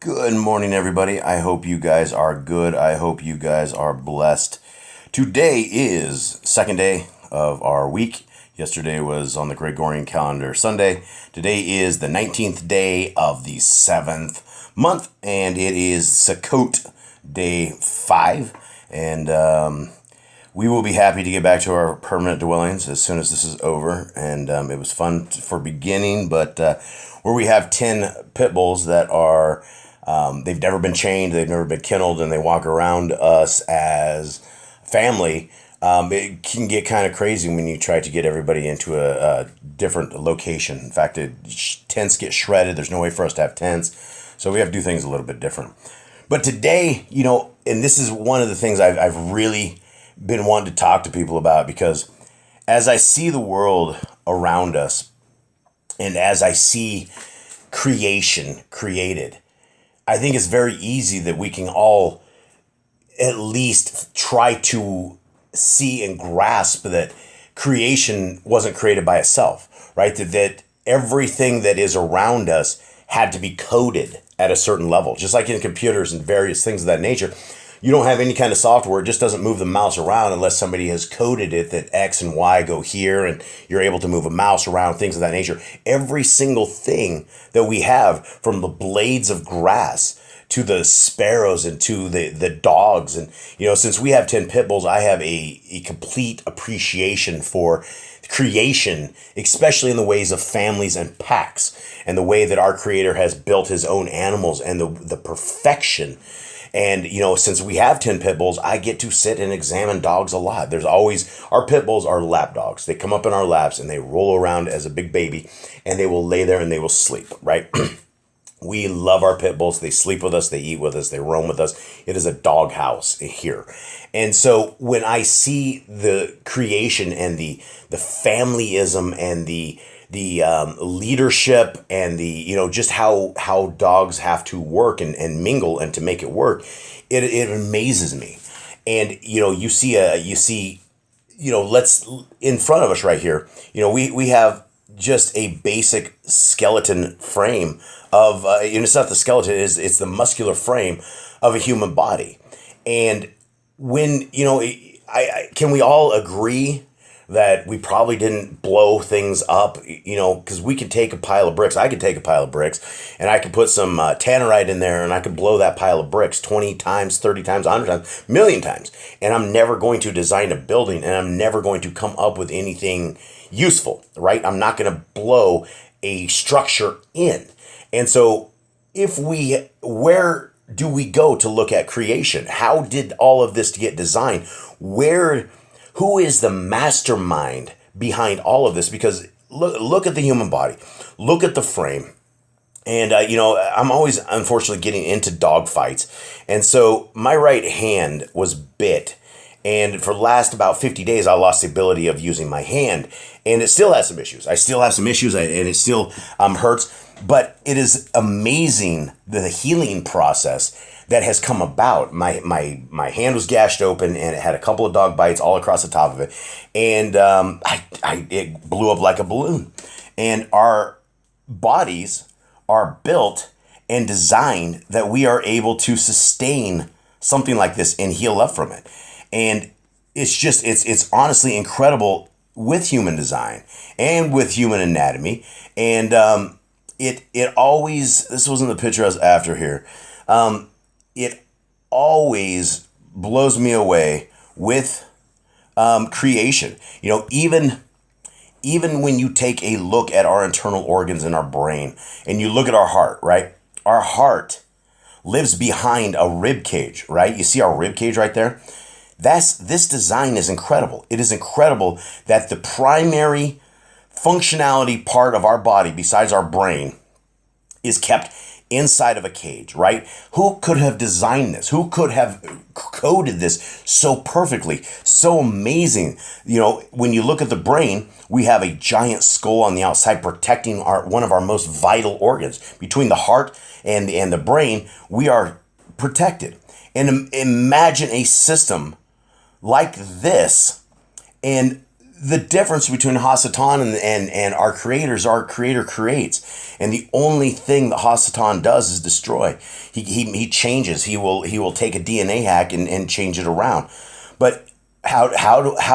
Good morning, everybody. I hope you guys are good. I hope you guys are blessed. Today is second day of our week. Yesterday was on the Gregorian calendar Sunday. Today is the 19th day of the 7th month, and it is Sukkot day 5. And we will be happy to get back to our permanent dwellings as soon as this is over. And it was fun for beginning, but where we have 10 pit bulls that are they've never been chained, they've never been kenneled, and they walk around us as family. It can get kind of crazy when you try to get everybody into a different location. In fact, tents get shredded. There's no way for us to have tents. So we have to do things a little bit different. But today, and this is one of the things I've really been wanting to talk to people about, because as I see the world around us and as I see creation created, I think it's very easy that we can all at least try to see and grasp that creation wasn't created by itself, right? That everything that is around us had to be coded at a certain level, just like in computers and various things of that nature. You don't have any kind of software. It just doesn't move the mouse around unless somebody has coded it that X and Y go here and you're able to move a mouse around, things of that nature. Every single thing that we have, from the blades of grass to the sparrows and to the dogs. And, since we have 10 pit bulls, I have a complete appreciation for creation, especially in the ways of families and packs, and the way that our Creator has built his own animals and the perfection. And, since we have 10 pit bulls, I get to sit and examine dogs a lot. There's always, our pit bulls are lap dogs. They come up in our laps and they roll around as a big baby, and they will lay there and they will sleep, right? We love our pit bulls. They sleep with us. They eat with us. They roam with us. It is a dog house here. And so when I see the creation and the familyism and the leadership and just how dogs have to work and mingle and to make it work, it amazes me. And you see let's, in front of us right here, we have just a basic skeleton frame of it's not the skeleton, it's the muscular frame of a human body. And when can we all agree that we probably didn't blow things up, because we could take a pile of bricks. I could take a pile of bricks and I could put some tannerite in there and I could blow that pile of bricks 20 times, 30 times, 100 times, a million times. And I'm never going to design a building, and I'm never going to come up with anything useful, right? I'm not going to blow a structure in. And so where do we go to look at creation? How did all of this get designed? Who is the mastermind behind all of this? Because look at the human body, look at the frame. And, I'm always, unfortunately, getting into dog fights. And so my right hand was bit. And for the last about 50 days, I lost the ability of using my hand. And it still has some issues. I still have some issues, and it still hurts. But it is amazing the healing process that has come about. My hand was gashed open, and it had a couple of dog bites all across the top of it. And it blew up like a balloon. And our bodies are built and designed that we are able to sustain something like this and heal up from it. And it's honestly incredible with human design and with human anatomy. And it always, this wasn't the picture I was after here. It always blows me away with creation. Even when you take a look at our internal organs in our brain and you look at our heart, right? Our heart lives behind a rib cage, right? You see our rib cage right there? This design is incredible. It is incredible that the primary functionality part of our body, besides our brain, is kept inside of a cage, right? Who could have designed this? Who could have coded this so perfectly, so amazing? When you look at the brain, we have a giant skull on the outside protecting one of our most vital organs. Between the heart and the brain, we are protected. And imagine a system like this, and the difference between Hasatan and our creator creates. And the only thing that Hasatan does is destroy. He changes. He will take a DNA hack and change it around. But how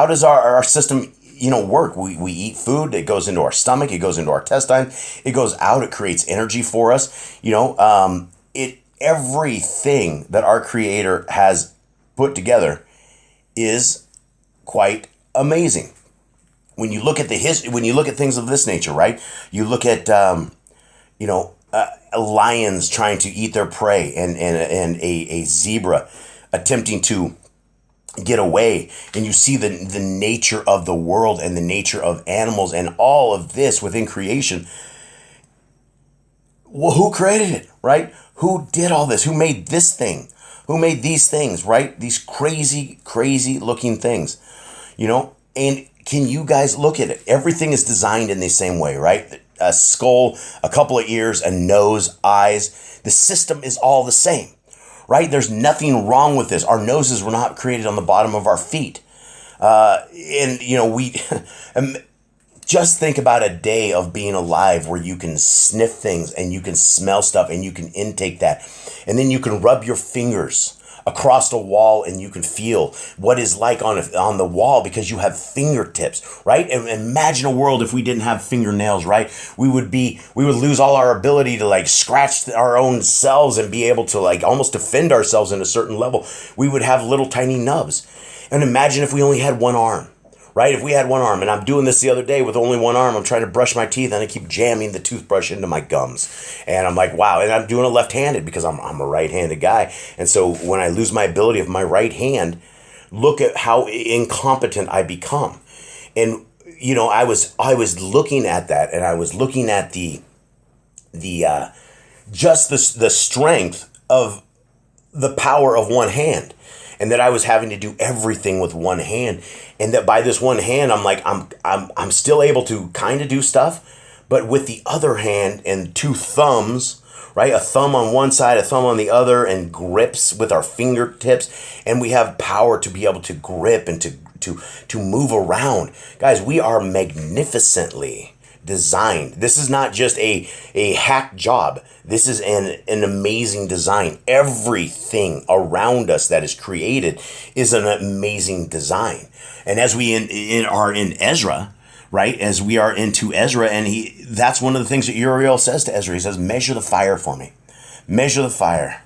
does our system work? We eat food, it goes into our stomach, it goes into our intestine, it goes out, it creates energy for us. Everything that our creator has put together is quite amazing. When you look at when you look at things of this nature, right? You look at lions trying to eat their prey, and a zebra attempting to get away, and you see the nature of the world and the nature of animals and all of this within creation. Well, who created it, right? Who did all this? Who made this thing? Who made these things, right? These crazy, crazy looking things, and can you guys look at it? Everything is designed in the same way, right? A skull, a couple of ears, a nose, eyes. The system is all the same, right? There's nothing wrong with this. Our noses were not created on the bottom of our feet. We just think about a day of being alive where you can sniff things and you can smell stuff and you can intake that. And then you can rub your fingers across the wall and you can feel what is like on the wall because you have fingertips, right? And imagine a world if we didn't have fingernails, right? We would lose all our ability to scratch our own selves and be able to almost defend ourselves in a certain level. We would have little tiny nubs. And imagine if we only had one arm, right? If we had one arm, and I'm doing this the other day with only one arm, I'm trying to brush my teeth and I keep jamming the toothbrush into my gums. And I'm like, wow. And I'm doing it left-handed because I'm a right-handed guy. And so when I lose my ability of my right hand, look at how incompetent I become. And, I was looking at that, and I was looking at the strength of the power of one hand. And that I was having to do everything with one hand, and that by this one hand, I'm still able to kind of do stuff, but with the other hand and two thumbs, right? A thumb on one side, a thumb on the other, and grips with our fingertips, and we have power to be able to grip and to move around. Guys, we are magnificently designed. This is not just a hack job. This is an amazing design. Everything around us that is created is an amazing design. And as we are in Ezra, right? As we are into Ezra, and that's one of the things that Uriel says to Ezra. He says, measure the fire for me. Measure the fire.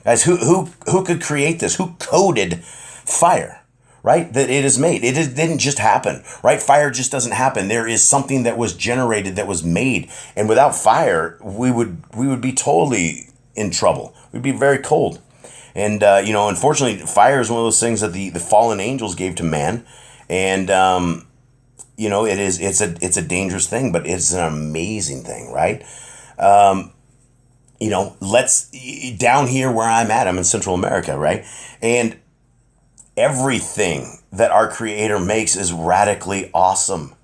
Guys, who could create this? Who coded fire? Right? That it is made. It didn't just happen, right? Fire just doesn't happen. There is something that was generated, that was made. And without fire, we would be totally in trouble. We'd be very cold. And, unfortunately, fire is one of those things that the fallen angels gave to man. And, it's a dangerous thing, but it's an amazing thing, right? Let's down here where I'm at, I'm in Central America, right? And everything that our creator makes is radically awesome.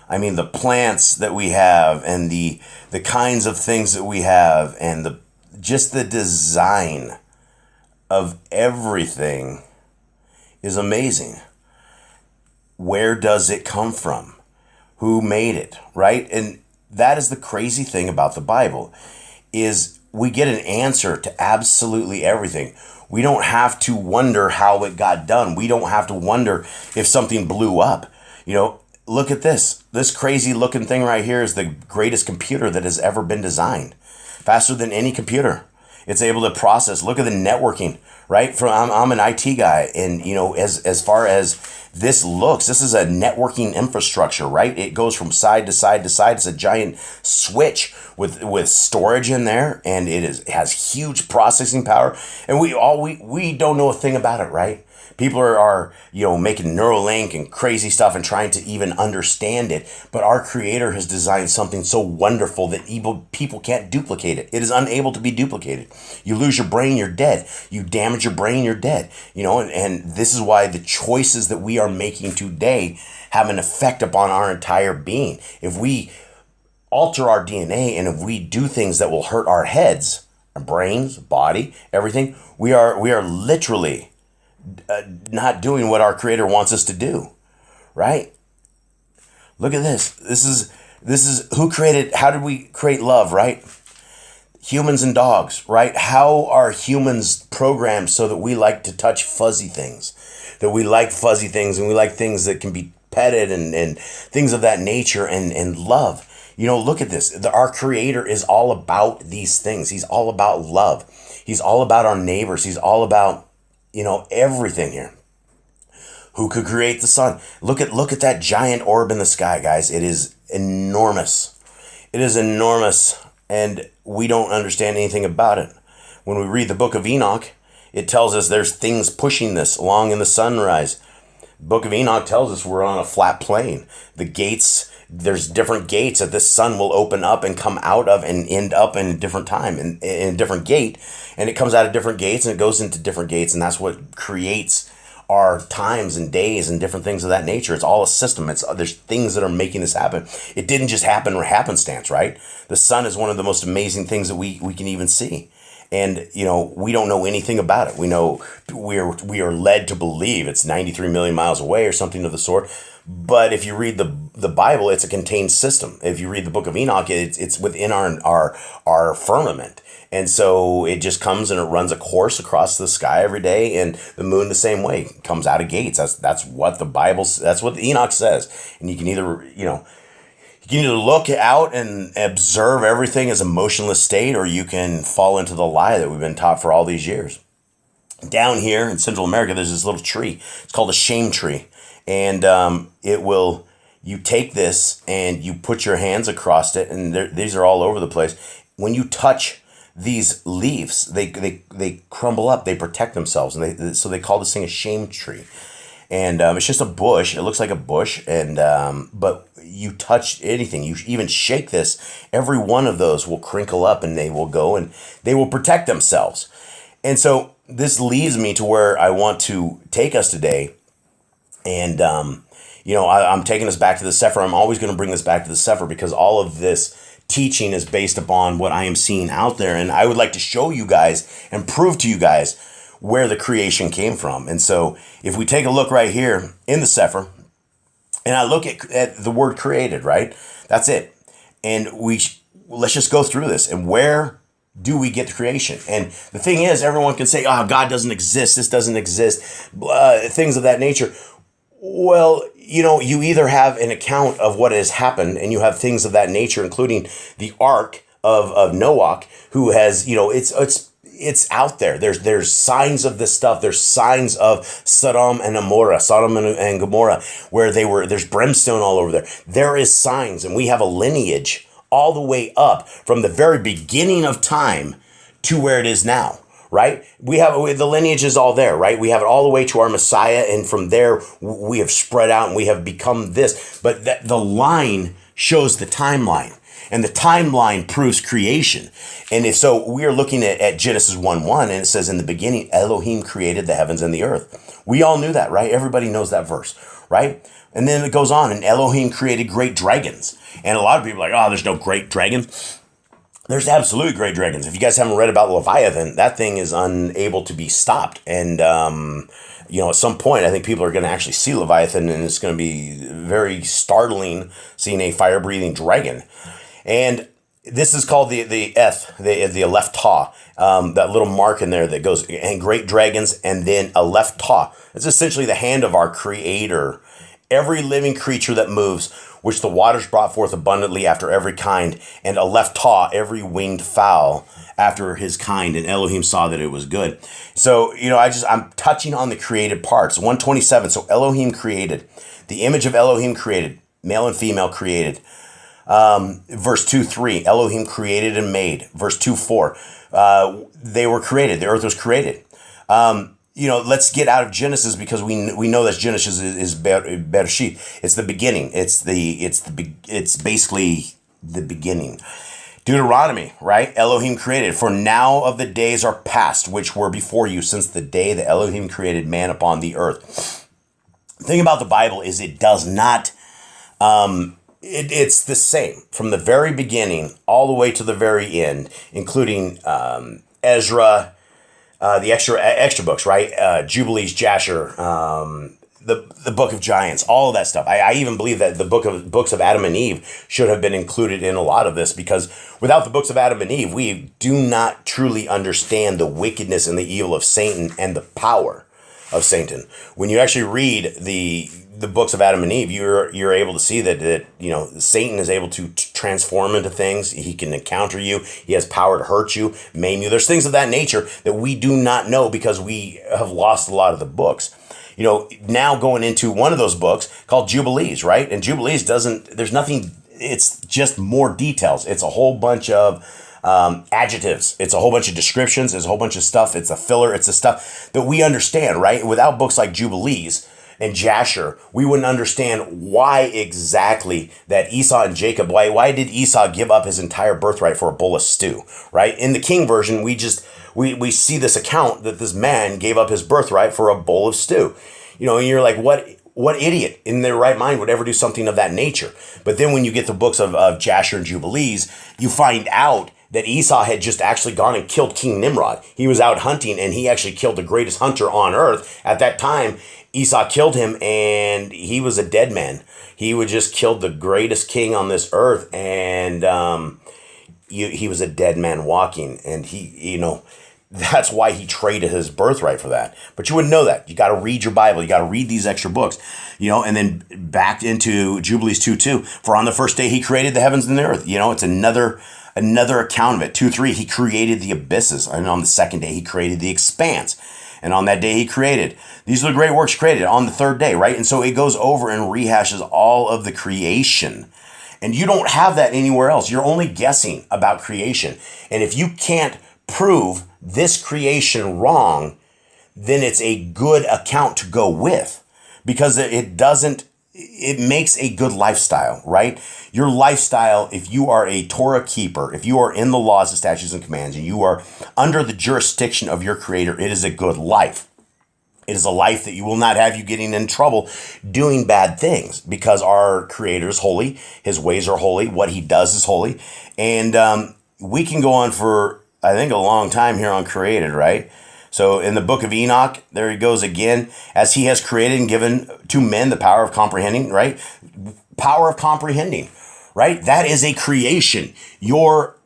I mean, the plants that we have and the kinds of things that we have and just the design of everything is amazing. Where does it come from? Who made it, right? And that is the crazy thing about the Bible, is we get an answer to absolutely everything. We don't have to wonder how it got done. We don't have to wonder if something blew up. Look at this. This crazy looking thing right here is the greatest computer that has ever been designed. Faster than any computer. It's able to process. Look at the networking, right? I'm an IT guy, and as far as this looks, this is a networking infrastructure, right? It goes from side to side to side. It's a giant switch with storage in there, and it has huge processing power. And we don't know a thing about it, right? People are making Neuralink and crazy stuff and trying to even understand it. But our creator has designed something so wonderful that people can't duplicate it. It is unable to be duplicated. You lose your brain, you're dead. You damage your brain, you're dead. And this is why the choices that we are making today have an effect upon our entire being. If we alter our DNA and if we do things that will hurt our heads, our brains, body, everything, we are literally not doing what our creator wants us to do, right? Look at this. This is who created, how did we create love, right? Humans and dogs, right? How are humans programmed so that we like to touch fuzzy things? That we like fuzzy things and we like things that can be petted and things of that nature and love. You know, look at this. Our Creator is all about these things. He's all about love. He's all about our neighbors. He's all about, you know, everything here. Who could create the sun? Look at that giant orb in the sky, guys. It is enormous. It is enormous, and we don't understand anything about it. When we read the book of Enoch, it tells us there's things pushing this along in the sunrise. Book of Enoch tells us we're on a flat plane. The gates, there's different gates that the sun will open up and come out of and end up in a different time, in a different gate. And it comes out of different gates and it goes into different gates, and that's what creates our times and days and different things of that nature. It's all a system. There's things that are making this happen. It didn't just happen or happenstance, right? The sun is one of the most amazing things that we can even see. And, you know, we don't know anything about it. We know we are led to believe it's 93 million miles away or something of the sort. But if you read the Bible, it's a contained system. If you read the book of Enoch, it's within our firmament. And so it just comes and it runs a course across the sky every day, and the moon the same way. It comes out of gates. That's what the Bible, that's what the Enoch says. And you can either, you can either look out and observe everything as a motionless state, or you can fall into the lie that we've been taught for all these years. Down here in Central America, there's this little tree. It's called a shame tree. And you take this and you put your hands across it, and these are all over the place. When you touch these leaves, they crumble up, they protect themselves, and so they call this thing a shame tree. And it's just a bush. It looks like a bush, and but you touch anything, you even shake this, every one of those will crinkle up, and they will go and they will protect themselves. And so this leads me to where I want to take us today. And I'm taking us back to the Sefer. I'm always going to bring this back to the Sefer because all of this teaching is based upon what I am seeing out there. And I would like to show you guys and prove to you guys where the creation came from. And so if we take a look right here in the Sefer, and I look at the word created, right? That's it. And let's just go through this. And where do we get the creation? And the thing is, everyone can say, oh, God doesn't exist. This doesn't exist. Things of that nature. Well, you either have an account of what has happened, and you have things of that nature, including the Ark of Noah, who has, it's out there. There's signs of this stuff. There's signs of Sodom and Gomorrah, where there's brimstone all over there. There is signs, and we have a lineage all the way up from the very beginning of time to where it is now. Right? The lineage is all there, right? We have it all the way to our Messiah, and from there we have spread out and we have become this. But the line shows the timeline, and the timeline proves creation. And if so, we are looking at Genesis 1:1, and it says, in the beginning, Elohim created the heavens and the earth. We all knew that, right? Everybody knows that verse, right? And then it goes on, and Elohim created great dragons. And a lot of people are like, oh, there's no great dragon. There's absolutely great dragons. If you guys haven't read about Leviathan, that thing is unable to be stopped. And, at some point, I think people are going to actually see Leviathan, and it's going to be very startling seeing a fire-breathing dragon. And this is called the Aleph Tau, that little mark in there that goes, and great dragons, and then Aleph Tau. It's essentially the hand of our Creator. Every living creature that moves, which the waters brought forth abundantly after every kind, and Aleph Tau, every winged fowl after his kind, and Elohim saw that it was good. So, I'm touching on the created parts. 127, so Elohim created. The image of Elohim created. Male and female created. Verse 2:3, Elohim created and made. Verse 2:4, they were created. The earth was created. Let's get out of Genesis, because we know that Genesis is Bereshit. It's the beginning. It's basically the beginning. Deuteronomy, right? Elohim created. For now of the days are past, which were before you, since the day that Elohim created man upon the earth. The thing about the Bible is it does not. It's the same from the very beginning all the way to the very end, including Ezra. The extra books, right? Jubilees, Jasher, the book of giants, all of that stuff. I even believe that the books of Adam and Eve should have been included in a lot of this, because without the books of Adam and Eve, we do not truly understand the wickedness and the evil of Satan and the power of Satan. When you actually read the books of Adam and Eve, you're able to see that Satan is able to transform into things. He can encounter you. He has power to hurt you, maim you. There's things of that nature that we do not know because we have lost a lot of the books. Now going into one of those books called Jubilees, right? And Jubilees there's nothing, it's just more details. It's a whole bunch of adjectives. It's a whole bunch of descriptions. It's a whole bunch of stuff. It's a filler. It's the stuff that we understand, right? Without books like Jubilees and Jasher, we wouldn't understand why exactly that Esau and Jacob, why did Esau give up his entire birthright for a bowl of stew, right? In the King version, we see this account that this man gave up his birthright for a bowl of stew. And you're like, what idiot in their right mind would ever do something of that nature? But then when you get the books of Jasher and Jubilees, you find out that Esau had just actually gone and killed King Nimrod. He was out hunting, and he actually killed the greatest hunter on earth. At that time, Esau killed him, and he was a dead man. He would just killed the greatest king on this earth, and he was a dead man walking. And that's why he traded his birthright for that. But you wouldn't know that. You got to read your Bible. You got to read these extra books, and then back into Jubilees 2:2. For on the first day he created the heavens and the earth. It's another account of it. 2:3, he created the abysses. And on the second day he created the expanse. And on that day he created. These are the great works created on the third day, right? And so it goes over and rehashes all of the creation. And you don't have that anywhere else. You're only guessing about creation. And if you can't prove this creation wrong, then it's a good account to go with, because it makes a good lifestyle, right? Your lifestyle, if you are a Torah keeper, if you are in the laws, the statutes, and commands, and you are under the jurisdiction of your Creator, it is a good life. It is a life that you will not have you getting in trouble doing bad things, because our Creator is holy. His ways are holy. What he does is holy. And we can go on for, I think, a long time here on created, right? So in the book of Enoch, there he goes again, as he has created and given to men the power of comprehending, right? Power of comprehending, right? That is a creation. Your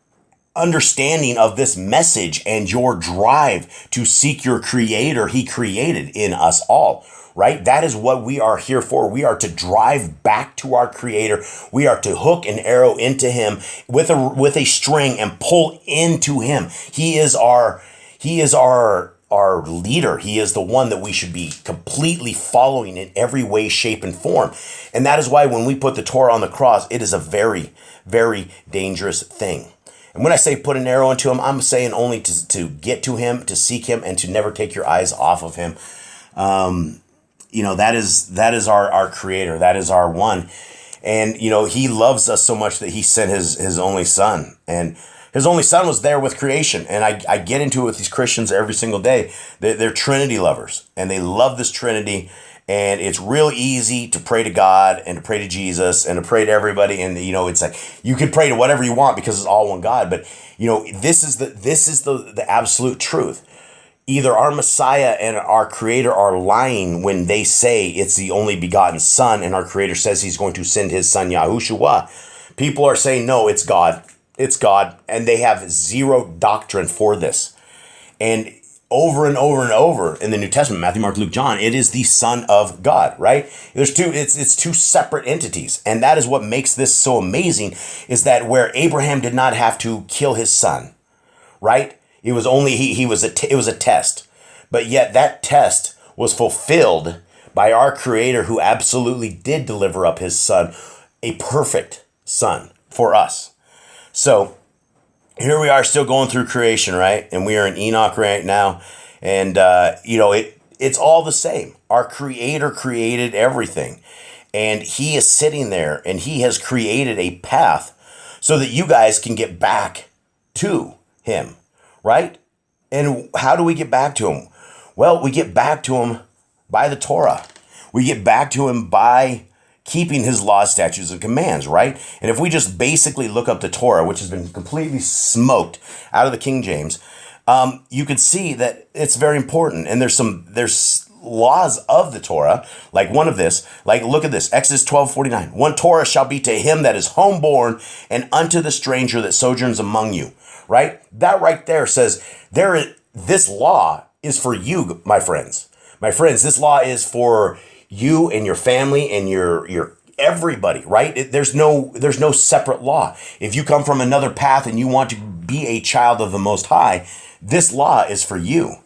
understanding of this message and your drive to seek your Creator, he created in us all, right? That is what we are here for. We are to drive back to our Creator. We are to hook an arrow into him with a string and pull into him. He is our leader. He is the one that we should be completely following in every way, shape, and form. And that is why when we put the Torah on the cross, it is a very, very dangerous thing. And when I say put an arrow into him, I'm saying only to get to him, to seek him, and to never take your eyes off of him. That is our Creator. That is our one. And, he loves us so much that he sent his only son. And his only son was there with creation. And I get into it with these Christians every single day. They're Trinity lovers, and they love this Trinity. And it's real easy to pray to God and to pray to Jesus and to pray to everybody. And, it's like you can pray to whatever you want because it's all one God. But, this is the absolute truth. Either our Messiah and our Creator are lying when they say it's the only begotten Son, and our Creator says he's going to send his Son, YHWH. People are saying, no, it's God. It's God. And they have zero doctrine for this. And over and over and over in the New Testament, Matthew, Mark, Luke, John, it is the Son of God, right? It's two separate entities. And that is what makes this so amazing, is that where Abraham did not have to kill his son, right? It was only, it was a test. But yet that test was fulfilled by our Creator, who absolutely did deliver up his son, a perfect son for us. So here we are still going through creation, right? And we are in Enoch right now. And, it's all the same. Our Creator created everything. And he is sitting there, and he has created a path so that you guys can get back to him, right? And how do we get back to him? Well, we get back to him by the Torah. We get back to him by keeping his laws, statutes, and commands, right? And if we just basically look up the Torah, which has been completely smoked out of the King James, you could see that it's very important. And there's laws of the Torah, like one of this, like look at this, Exodus 12:49. One Torah shall be to him that is homeborn and unto the stranger that sojourns among you, right? That right there says this law is for you, my friends. My friends, this law is for you and your family and your everybody, right? There's no separate law. If you come from another path and you want to be a child of the Most High, this law is for you.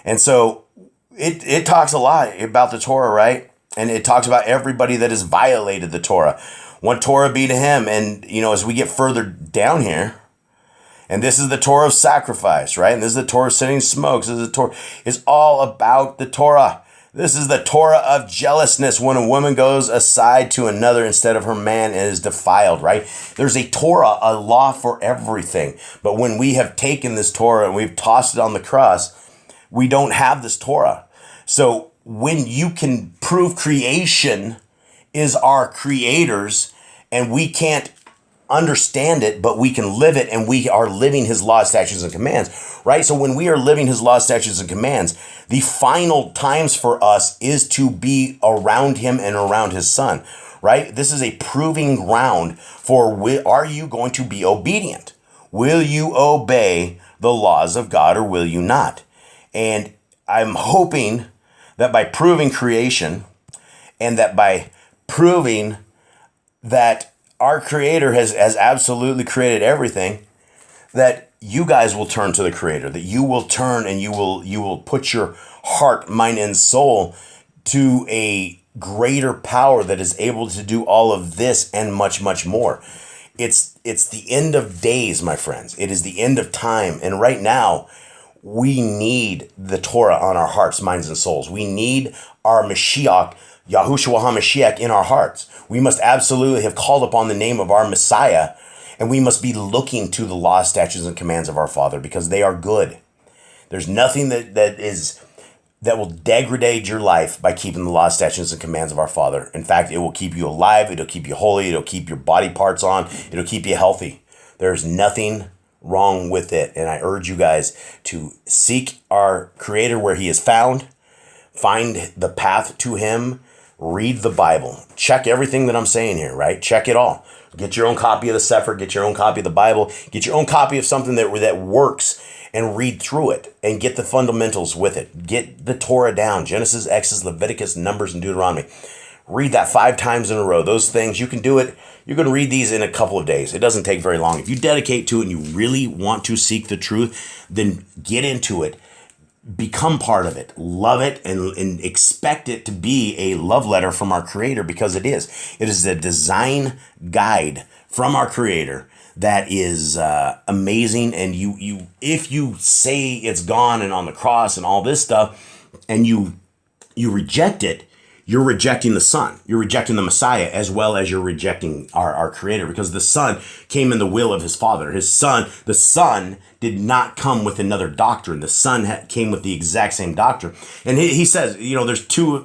And so it talks a lot about the Torah, right? And it talks about everybody that has violated the Torah. One Torah be to him. And, as we get further down here, and this is the Torah of sacrifice, right? And this is the Torah of sending smokes. This is the Torah. It's all about the Torah. This is the Torah of jealousness, when a woman goes aside to another instead of her man and is defiled, right? There's a Torah, a law for everything. But when we have taken this Torah and we've tossed it on the cross, we don't have this Torah. So when you can prove creation is our creator's, and we can't understand it, but we can live it, and we are living his laws, statutes, and commands, right? So when we are living his laws, statutes, and commands, the final times for us is to be around him and around his son, right? This is a proving ground for, are you going to be obedient? Will you obey the laws of God, or will you not? And I'm hoping that by proving creation, and that by proving that our Creator has absolutely created everything, that you guys will turn to the Creator, that you will turn and you will put your heart, mind, and soul to a greater power that is able to do all of this and much, much more. It's the end of days, my friends. It is the end of time. And right now, we need the Torah on our hearts, minds, and souls. We need our Mashiach, YHWH HaMashiach, in our hearts. We must absolutely have called upon the name of our Messiah, and we must be looking to the law, statutes, and commands of our Father, because they are good. There's nothing that will degrade your life by keeping the law, statutes, and commands of our Father. In fact, it will keep you alive. It'll keep you holy. It'll keep your body parts on. It'll keep you healthy. There's nothing wrong with it. And I urge you guys to seek our Creator where he is found. Find the path to him. Read the Bible. Check everything that I'm saying here, right? Check it all. Get your own copy of the Sefer. Get your own copy of the Bible. Get your own copy of something that works, and read through it and get the fundamentals with it. Get the Torah down. Genesis, Exodus, Leviticus, Numbers, and Deuteronomy. Read that 5 times in a row. Those things, you can do it. You're going to read these in a couple of days. It doesn't take very long. If you dedicate to it and you really want to seek the truth, then get into it. Become part of it, love it, and expect it to be a love letter from our Creator, because it is. It is a design guide from our Creator that is amazing. And you, if you say it's gone and on the cross and all this stuff, and you reject it, you're rejecting the Son. You're rejecting the Messiah, as well as you're rejecting our Creator, because the Son came in the will of his Father. The Son did not come with another doctrine. The Son came with the exact same doctrine. And he says, there's two,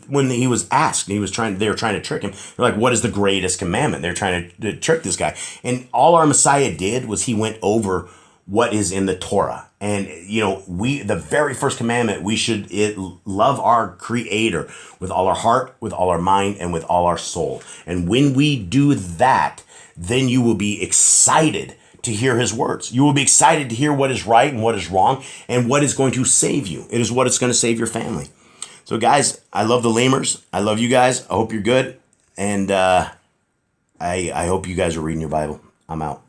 when he was asked, they were trying to trick him. They're like, what is the greatest commandment? They're trying to trick this guy. And all our Messiah did was he went over what is in the Torah. And, the very first commandment, we should love our Creator with all our heart, with all our mind, and with all our soul. And when we do that, then you will be excited to hear his words. You will be excited to hear what is right and what is wrong and what is going to save you. It is what is going to save your family. So guys, I love the lamers. I love you guys. I hope you're good. And I hope you guys are reading your Bible. I'm out.